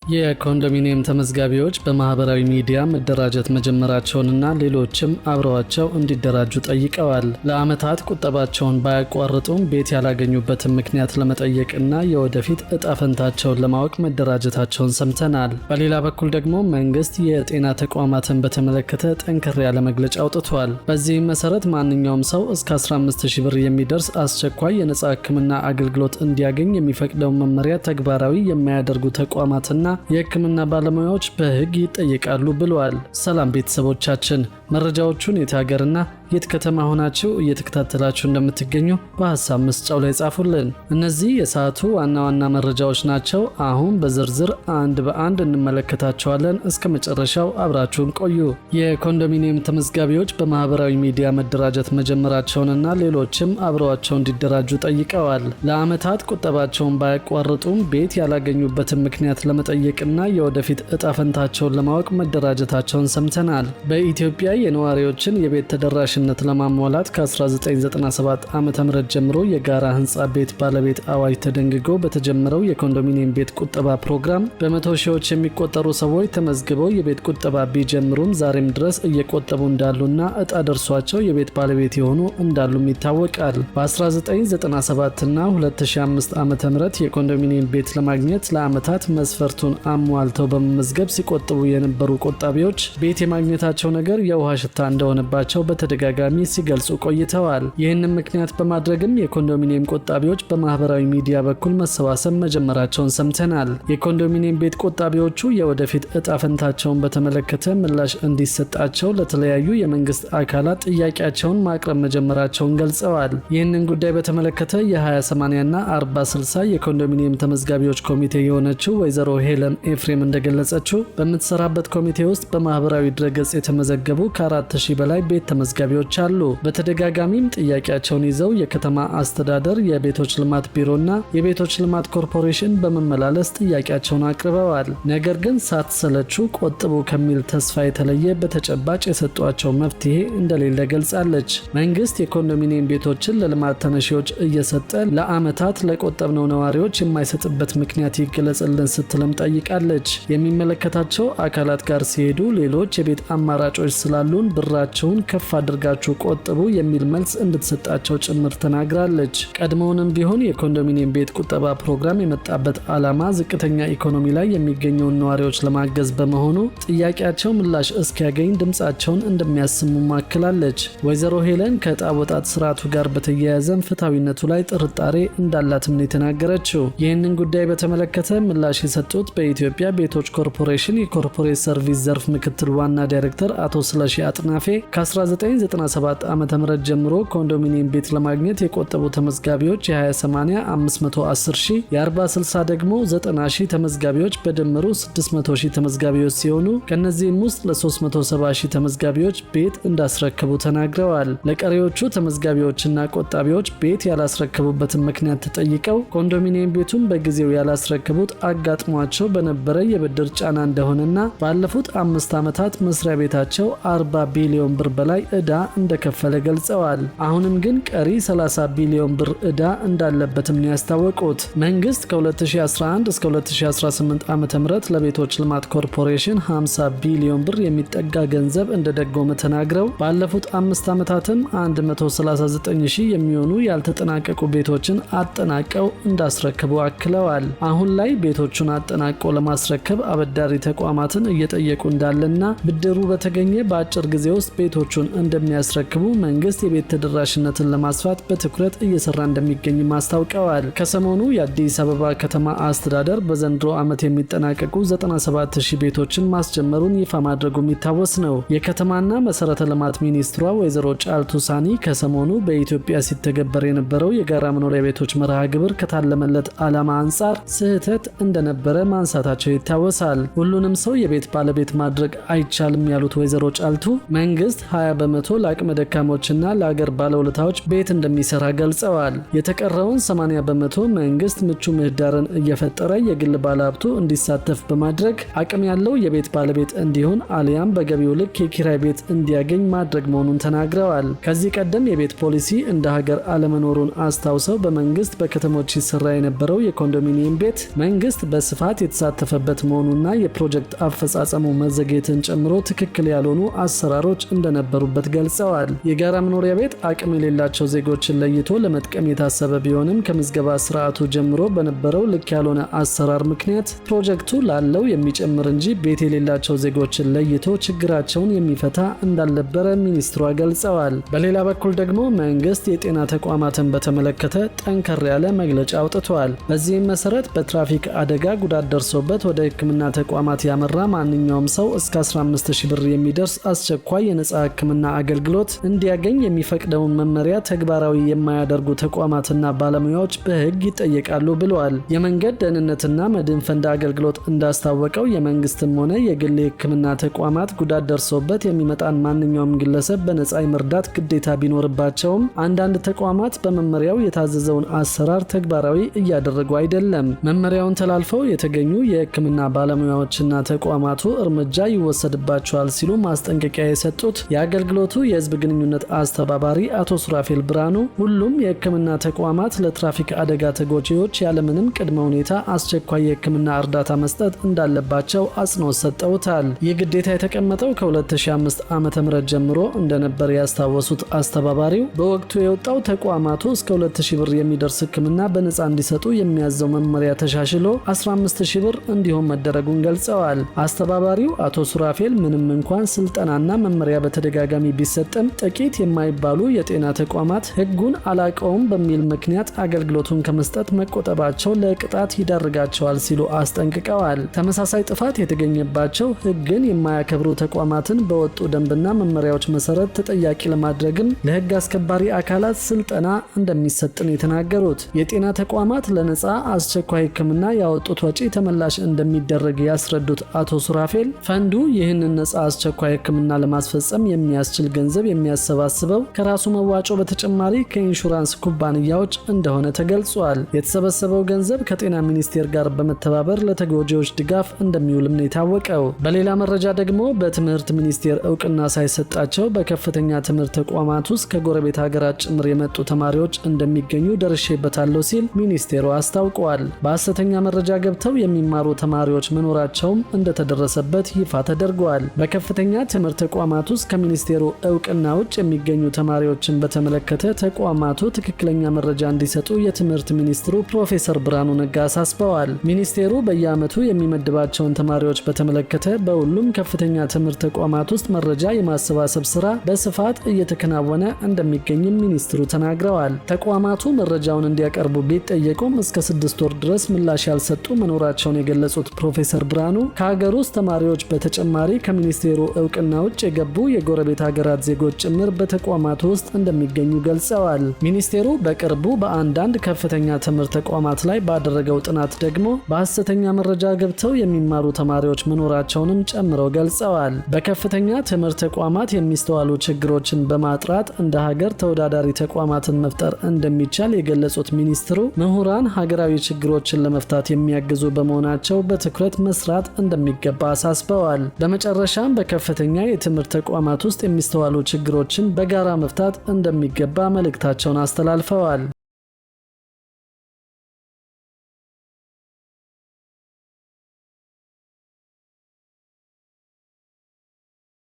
የኮንዶሚኒየም ተመዝጋቢዎች በማህበራዊ ሚዲያ መደራጀት መጀመራቸውንና ሌሎችም አብረዋቸው እንዲደራጁ ጠይቀዋል። ለዓመታት ቁጠባቸውን ባያቋርጡም ቤት ያላገኙበትን ምክንያት ለመጠየቅና የወደፊት እጣ ፈንታቸውን ለማወቅ መደራጀታቸውን ሰምተናል። በሌላ በኩል ደግሞ መንግስት የጤና ተቋማትን በተመለከተ ጠንከር ያለ መግለጫ አውጥቷል። በዚህም መሰረት ማንኛውም ሰው እስከ 15000 ብር የሚደርስ አስቸኳይ የነጻ ሕክምና አገልግሎት እንዲያገኝ የሚፈቅደውን መመሪያ ተግባራዊ የማያደርጉ ተቋማትና የህክምና ባለሙያዎች በህግ ይጠየቃሉ ብለዋል። ሰላም ቤተሰቦቻችን፣ መረጃዎቹን የት ሀገርና የት ከተማ ሆናችሁ እየተከታተላችሁ እንደምትገኙ በሐሳብ መስጫው ላይ ጻፉልን። እነዚህ የሰዓቱ ዋና ዋና መረጃዎች ናቸው። አሁን በዝርዝር አንድ በአንድ እንመለከታቸዋለን። እስከ መጨረሻው አብራችሁን ቆዩ። የኮንዶሚኒየም ተመዝጋቢዎች በማህበራዊ ሚዲያ መደራጀት መጀመራቸውንና ሌሎችም አብረዋቸው እንዲደራጁ ጠይቀዋል። ለዓመታት ቁጠባቸውን ባያቋርጡም ቤት ያላገኙበትን ምክንያት ለመጠየቅና የወደፊት እጣ ፈንታቸውን ለማወቅ መደራጀታቸውን ሰምተናል። በኢትዮጵያ የነዋሪዎችን የቤት ተደራሽነት ለማሟላት ከ1997 ዓ.ም ጀምሮ የጋራ ህንፃ ቤት ባለቤት አዋጅ ተደንግጎ በተጀመረው የኮንዶሚኒየም ቤት ቁጠባ ፕሮግራም በመቶ ሺዎች የሚቆጠሩ ሰዎች ተመዝግበው የቤት ቁጠባ ቢጀምሩም ዛሬም ድረስ እየቆጠቡ እንዳሉና እጣ ደርሷቸው የቤት ባለቤት የሆኑ እንዳሉም ይታወቃል። በ1997 እና 2005 ዓ.ም የኮንዶሚኒየም ቤት ለማግኘት ለዓመታት መስፈርቱን አሟልተው በመመዝገብ ሲቆጥቡ የነበሩ ቆጣቢዎች ቤት የማግኘታቸው ነገር የውሃ ሽታ እንደሆነባቸው በተደጋጋሚ ሲገልጹ ቆይተዋል። ይህንን ምክንያት በማድረግም የኮንዶሚኒየም ቆጣቢዎች በማህበራዊ ሚዲያ በኩል መሰባሰብ መጀመራቸውን ሰምተናል። የኮንዶሚኒየም ቤት ቆጣቢዎቹ የወደፊት እጣ ፈንታቸውን በተመለከተ ምላሽ እንዲሰጣቸው ለተለያዩ የመንግስት አካላት ጥያቄያቸውን ማቅረብ መጀመራቸውን ገልጸዋል። ይህንን ጉዳይ በተመለከተ የ20/80 እና 40/60 የኮንዶሚኒየም ተመዝጋቢዎች ኮሚቴ የሆነችው ወይዘሮ ሄለን ኤፍሬም እንደገለጸችው በምትሰራበት ኮሚቴ ውስጥ በማህበራዊ ድረገጽ የተመዘገቡ ከ4000 በላይ ቤት ተመዝጋቢዎች አሉ። በተደጋጋሚም ጥያቄያቸውን ይዘው የከተማ አስተዳደር፣ የቤቶች ልማት ቢሮና የቤቶች ልማት ኮርፖሬሽን በመመላለስ ጥያቄያቸውን አቅርበዋል። ነገር ግን ሳትሰለቹ ቆጥቡ ከሚል ተስፋ የተለየ በተጨባጭ የሰጧቸው መፍትሄ እንደሌለ ገልጻለች። መንግስት የኮንዶሚኒየም ቤቶችን ለልማት ተነሺዎች እየሰጠ ለዓመታት ለቆጠብነው ነዋሪዎች የማይሰጥበት ምክንያት ይገለጽልን ስትልም ጠይቃለች። የሚመለከታቸው አካላት ጋር ሲሄዱ ሌሎች የቤት አማራጮች ስላሉን ብራቸውን ከፍ አድርጋችሁ ቆጥቡ የሚል መልስ እንድትሰጣቸው ጭምር ተናግራለች። ቀድሞውንም ቢሆን የኮንዶሚኒየም ቤት ቁጠባ ፕሮግራም የመጣበት ዓላማ ዝቅተኛ ኢኮኖሚ ላይ የሚገኘውን ነዋሪዎች ለማገዝ በመሆኑ ጥያቄያቸው ምላሽ እስኪያገኝ ድምጻቸውን እንደሚያሰሙ ማክላለች። ወይዘሮ ሄለን ከዕጣ ወጣት ስርዓቱ ጋር በተያያዘም ፍትሐዊነቱ ላይ ጥርጣሬ እንዳላትም ነው የተናገረችው። ይህንን ጉዳይ በተመለከተ ምላሽ የሰጡት በኢትዮጵያ ቤቶች ኮርፖሬሽን የኮርፖሬት ሰርቪስ ዘርፍ ምክትል ዋና ዳይሬክተር አቶ ስለሺ አጥናፌ ከ1997 ዓ.ም ጀምሮ ኮንዶሚኒየም ቤት ለማግኘት የቆጠቡ ተመዝጋቢዎች የ20/80 510,000 የ40/60 ደግሞ 90,000 ተመዝጋቢዎች በድምሩ 600,000 ተመዝጋቢዎች ሲሆኑ ከነዚህም ውስጥ ለ370,000 ተመዝጋቢዎች ቤት እንዳስረከቡ ተናግረዋል። ለቀሪዎቹ ተመዝጋቢዎችና ቆጣቢዎች ቤት ያላስረከቡበትን ምክንያት ተጠይቀው ኮንዶሚኒየም ቤቱን በጊዜው ያላስረከቡት አጋጥሟቸው በነበረ የብድር ጫና እንደሆነና ባለፉት 5 ዓመታት መስሪያ ቤታቸው 40 ቢሊዮን ብር በላይ ዕዳ እንደከፈለ ገልጸዋል። አሁንም ግን ቀሪ 30 ቢሊዮን ብር ዕዳ እንዳለበትም ነው ያስታወቁት። መንግስት ከ2011 እስከ 2018 ዓ.ም ለቤቶች ልማት ኮርፖሬሽን 50 ቢሊዮን ብር የሚጠጋ ገንዘብ እንደደጎመ ተናግረው ባለፉት 5 ዓመታትም 139,000 የሚሆኑ ያልተጠናቀቁ ቤቶችን አጠናቀው እንዳስረከቡ አክለዋል። አሁን ላይ ቤቶቹን አጠናቆ ለማስረከብ አበዳሪ ተቋማትን እየጠየቁ እንዳለና ብድሩ በተገኘ በአጭር ጊዜ ውስጥ ቤቶቹን እንደሚያስረክቡ መንግስት የቤት ተደራሽነትን ለማስፋት በትኩረት እየሰራ እንደሚገኝ ማስታወቀዋል። ከሰሞኑ የአዲስ አበባ ከተማ አስተዳደር በዘንድሮ ዓመት የሚጠናቀቁ 97,000 ቤቶችን ማስጀመሩን ይፋ ማድረጉ የሚታወስ ነው። የከተማና መሰረተ ልማት ሚኒስትሯ ወይዘሮ ጫልቱ ሳኒ ከሰሞኑ በኢትዮጵያ ሲተገበር የነበረው የጋራ መኖሪያ ቤቶች መርሃ ግብር ከታለመለት ዓላማ አንጻር ስህተት እንደነበረ ማንሳታቸው ይታወሳል። ሁሉንም ሰው የቤት ባለቤት ማድረግ አይቻልም ያሉት ወይዘሮ ጫልቱ ፕሬዝዳንቱ መንግስት 20 በመቶ ለአቅመ ደካሞችና ለአገር ባለውለታዎች ቤት እንደሚሰራ ገልጸዋል። የተቀረውን 80 በመቶ መንግስት ምቹ ምህዳርን እየፈጠረ የግል ባለሀብቱ እንዲሳተፍ በማድረግ አቅም ያለው የቤት ባለቤት እንዲሆን አሊያም በገቢው ልክ የኪራይ ቤት እንዲያገኝ ማድረግ መሆኑን ተናግረዋል። ከዚህ ቀደም የቤት ፖሊሲ እንደ ሀገር አለመኖሩን አስታውሰው በመንግስት በከተሞች ሲሰራ የነበረው የኮንዶሚኒየም ቤት መንግስት በስፋት የተሳተፈበት መሆኑና የፕሮጀክት አፈጻጸሙ መዘግየትን ጨምሮ ትክክል ያልሆኑ አሰራሮች እንደነበሩበት ገልጸዋል። የጋራ መኖሪያ ቤት አቅም የሌላቸው ዜጎችን ለይቶ ለመጥቀም የታሰበ ቢሆንም ከምዝገባ ስርዓቱ ጀምሮ በነበረው ልክ ያልሆነ አሰራር ምክንያት ፕሮጀክቱ ላለው የሚጨምር እንጂ ቤት የሌላቸው ዜጎችን ለይቶ ችግራቸውን የሚፈታ እንዳልነበረ ሚኒስትሯ ገልጸዋል። በሌላ በኩል ደግሞ መንግስት የጤና ተቋማትን በተመለከተ ጠንከር ያለ መግለጫ አውጥቷል። በዚህም መሰረት በትራፊክ አደጋ ጉዳት ደርሶበት ወደ ሕክምና ተቋማት ያመራ ማንኛውም ሰው እስከ 15000 ብር የሚደርስ አስቸኳይ የነጻ ሕክምና አገልግሎት እንዲያገኝ የሚፈቅደውን መመሪያ ተግባራዊ የማያደርጉ ተቋማትና ባለሙያዎች በሕግ ይጠየቃሉ ብለዋል። የመንገድ ደህንነትና መድን ፈንድ አገልግሎት እንዳስታወቀው የመንግስትም ሆነ የግል የሕክምና ተቋማት ጉዳት ደርሶበት የሚመጣን ማንኛውም ግለሰብ በነጻ የመርዳት ግዴታ ቢኖርባቸውም አንዳንድ ተቋማት በመመሪያው የታዘዘውን አሰራር ተግባራዊ እያደረጉ አይደለም። መመሪያውን ተላልፈው የተገኙ የሕክምና ባለሙያዎችና ተቋማቱ እርምጃ ይወሰድባቸዋል ሲሉ ማስጠንቀቂያ የሰጡት የአገልግሎቱ የህዝብ ግንኙነት አስተባባሪ አቶ ሱራፌል ብርሃኑ ሁሉም የሕክምና ተቋማት ለትራፊክ አደጋ ተጎጂዎች ያለምንም ቅድመ ሁኔታ አስቸኳይ የሕክምና እርዳታ መስጠት እንዳለባቸው አጽንኦት ሰጠውታል። ይህ ግዴታ የተቀመጠው ከ2005 ዓ.ም ጀምሮ እንደነበር ያስታወሱት አስተባባሪው በወቅቱ የወጣው ተቋማቱ እስከ 2000 ብር የሚደርስ ሕክምና በነጻ እንዲሰጡ የሚያዘው መመሪያ ተሻሽሎ 15000 ብር እንዲሆን መደረጉን ገልጸዋል። አስተባባሪው አቶ ሱራፌል ምንም እንኳን ስልጠናና መመሪያ በተደጋጋሚ ቢሰጥም ጥቂት የማይባሉ የጤና ተቋማት ሕጉን አላቀውም በሚል ምክንያት አገልግሎቱን ከመስጠት መቆጠባቸው ለቅጣት ይዳርጋቸዋል ሲሉ አስጠንቅቀዋል። ተመሳሳይ ጥፋት የተገኘባቸው ሕግን የማያከብሩ ተቋማትን በወጡ ደንብና መመሪያዎች መሰረት ተጠያቂ ለማድረግም ለሕግ አስከባሪ አካላት ስልጠና እንደሚሰጥን የተናገሩት የጤና ተቋማት ለነጻ አስቸኳይ ሕክምና ያወጡት ወጪ ተመላሽ እንደሚደረግ ያስረዱት አቶ ሱራፌል ፈንዱ ይህንን ነጻ አስቸኳይ ሕክምና ለማስፈጸም የሚያስችል ገንዘብ የሚያሰባስበው ከራሱ መዋጮ በተጨማሪ ከኢንሹራንስ ኩባንያዎች እንደሆነ ተገልጿል። የተሰበሰበው ገንዘብ ከጤና ሚኒስቴር ጋር በመተባበር ለተጎጂዎች ድጋፍ እንደሚውልም ነው የታወቀው። በሌላ መረጃ ደግሞ በትምህርት ሚኒስቴር እውቅና ሳይሰጣቸው በከፍተኛ ትምህርት ተቋማት ውስጥ ከጎረቤት ሀገራት ጭምር የመጡ ተማሪዎች እንደሚገኙ ደርሼበታለሁ ሲል ሚኒስቴሩ አስታውቋል። በሐሰተኛ መረጃ ገብተው የሚማሩ ተማሪዎች መኖራቸውም እንደተደረሰበት ይፋ ተደርጓል። በከፍተኛ ትምህርት ተቋማት ውስጥ ከሚኒስቴሩ እውቅና ውጭ የሚገኙ ተማሪዎችን በተመለከተ ተቋማቱ ትክክለኛ መረጃ እንዲሰጡ የትምህርት ሚኒስትሩ ፕሮፌሰር ብርሃኑ ነጋ አሳስበዋል። ሚኒስቴሩ በየዓመቱ የሚመድባቸውን ተማሪዎች በተመለከተ በሁሉም ከፍተኛ ትምህርት ተቋማት ውስጥ መረጃ የማሰባሰብ ስራ በስፋት እየተከናወነ እንደሚገኝም ሚኒስትሩ ተናግረዋል። ተቋማቱ መረጃውን እንዲያቀርቡ ቢጠየቁም እስከ 6 ወር ድረስ ምላሽ ያልሰጡ መኖራቸውን የገለጹት ፕሮፌሰር ብርሃኑ ከሀገር ውስጥ ተማሪዎች በተጨማሪ ከሚኒስቴሩ እውቅና ውጭ የገቡ የጎረቤት ሀገራት ዜጎች ጭምር በተቋማቱ ውስጥ እንደሚገኙ ገልጸዋል። ሚኒስቴሩ በቅርቡ በአንዳንድ ከፍተኛ ትምህርት ተቋማት ላይ ባደረገው ጥናት ደግሞ በሐሰተኛ መረጃ ገብተው የሚማሩ ተማሪዎች መኖራቸውንም ጨምረው ገልጸዋል። በከፍተኛ ትምህርት ተቋማት የሚስተዋሉ ችግሮችን በማጥራት እንደ ሀገር ተወዳዳሪ ተቋማትን መፍጠር እንደሚቻል የገለጹት ሚኒስትሩ ምሁራን ሀገራዊ ችግሮችን ለመፍታት የሚያግዙ በመሆናቸው በትኩረት መስራት እንደሚገባ አሳስበዋል። በመጨረሻም በከፍተኛ የትምህርት ተቋማት ውስጥ የሚስተዋሉ ችግሮችን በጋራ መፍታት እንደሚገባ መልእክታቸውን አስተላልፈዋል።